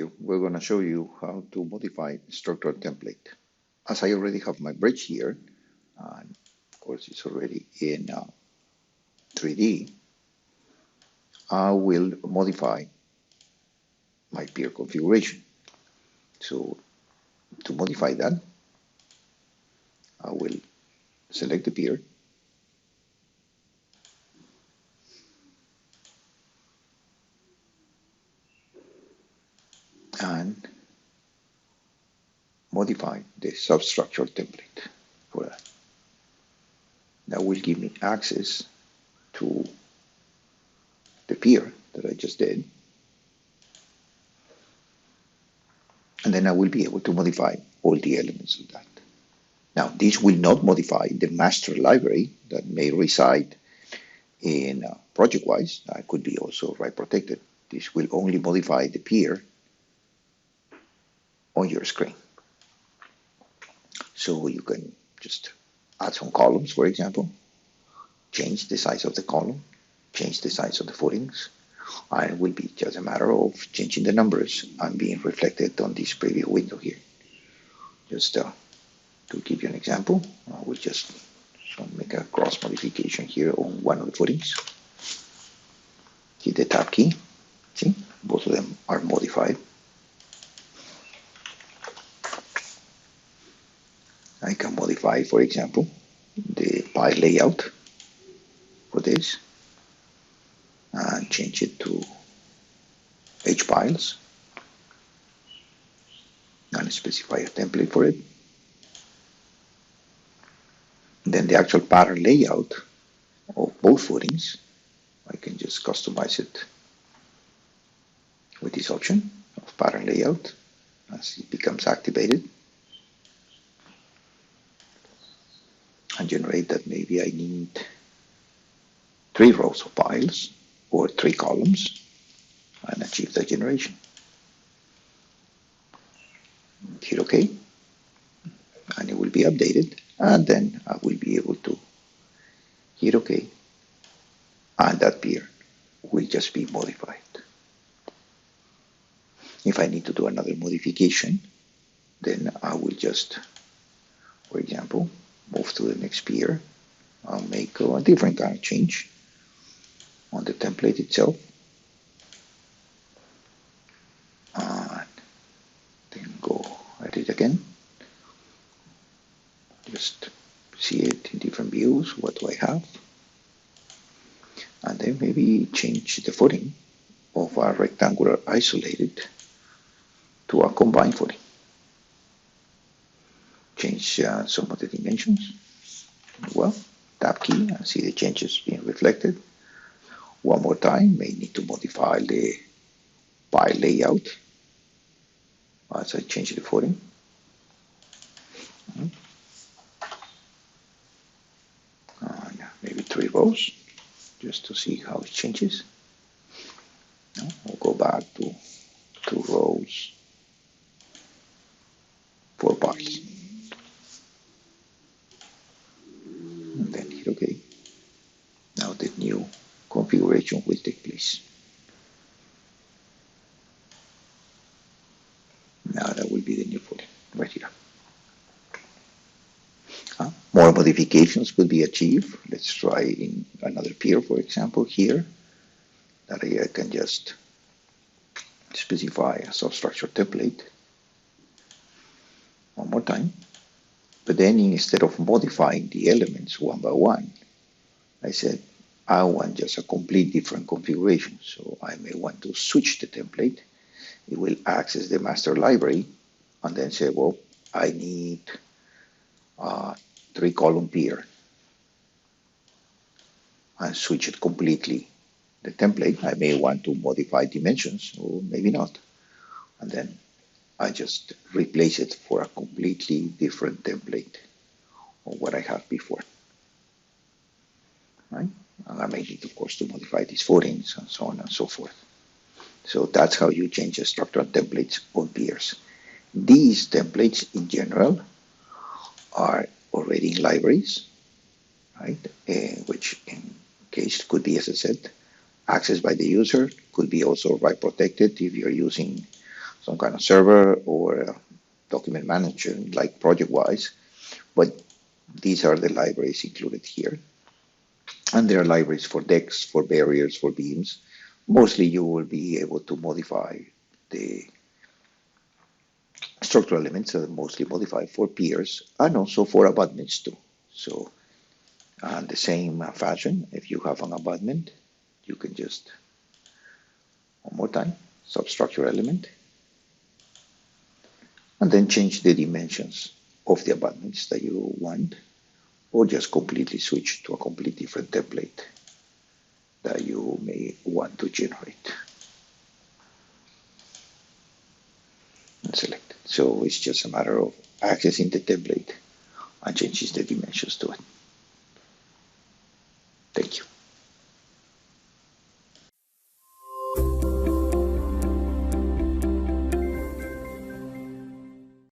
video, we're going to show you how to modify structural template. As I already have my bridge here, and of course it's already in 3D, I will modify my pier configuration. So to modify that, I will select the pier, and modify the substructure template for that. That will give me access to the pier that I just did. And then I will be able to modify all the elements of that. Now, this will not modify the master library that may reside in ProjectWise. That could be also write protected. This will only modify the pier on your screen. So you can just add some columns, for example, change the size of the column, change the size of the footings, and it will be just a matter of changing the numbers and being reflected on this preview window here. Just to give you an example, I will just make a cross modification here on one of the footings. Hit the tab key. See, both of them are modified. I can modify, for example, the pile layout for this and change it to H piles and specify a template for it. Then the actual pattern layout of both footings, I can just customize it with this option of pattern layout as it becomes activated. And generate that maybe I need 3 rows of piles or 3 columns and achieve that generation. Hit OK, and it will be updated, and then I will be able to hit OK, and that pier will just be modified. If I need to do another modification, then I will just, for example, move to the next pier. I'll make a different kind of change on the template itself. And then go at it again. Just see it in different views. What do I have? And then maybe change the footing of a rectangular isolated to a combined footing. Change some of the dimensions. Well, tab key and see the changes being reflected. One more time, may need to modify the pile layout as I change the footing. Maybe 3 rows, just to see how it changes. We'll go back to 2 rows, 4 piles. And then hit OK. Now the new configuration will take place. Now that will be the new footing right here. More modifications will be achieved. Let's try in another pier, for example, here, that I can just specify a substructure template one more time. But then instead of modifying the elements one by one, I said I want just a complete different configuration. So I may want to switch the template. It will access the master library and then say, well, I need 3-column pier, and switch it completely. The template, I may want to modify dimensions, or maybe not. And then I just replace it for a completely different template of what I had before. Right? And I may need, of course, to modify these footings and so on and so forth. So that's how you change the structural templates on piers. These templates in general are already in libraries, right? Which in case could be, as I said, accessed by the user, could be also write protected if you're using some kind of server or a document manager, like project-wise. But these are the libraries included here. And there are libraries for decks, for barriers, for beams. Mostly you will be able to modify the structural elements, are mostly modified for piers and also for abutments too. So, the same fashion, if you have an abutment, you can just, one more time, substructure element, and then change the dimensions of the abutments that you want, or just completely switch to a completely different template that you may want to generate. And select it. So it's just a matter of accessing the template and changing the dimensions to it. Thank you.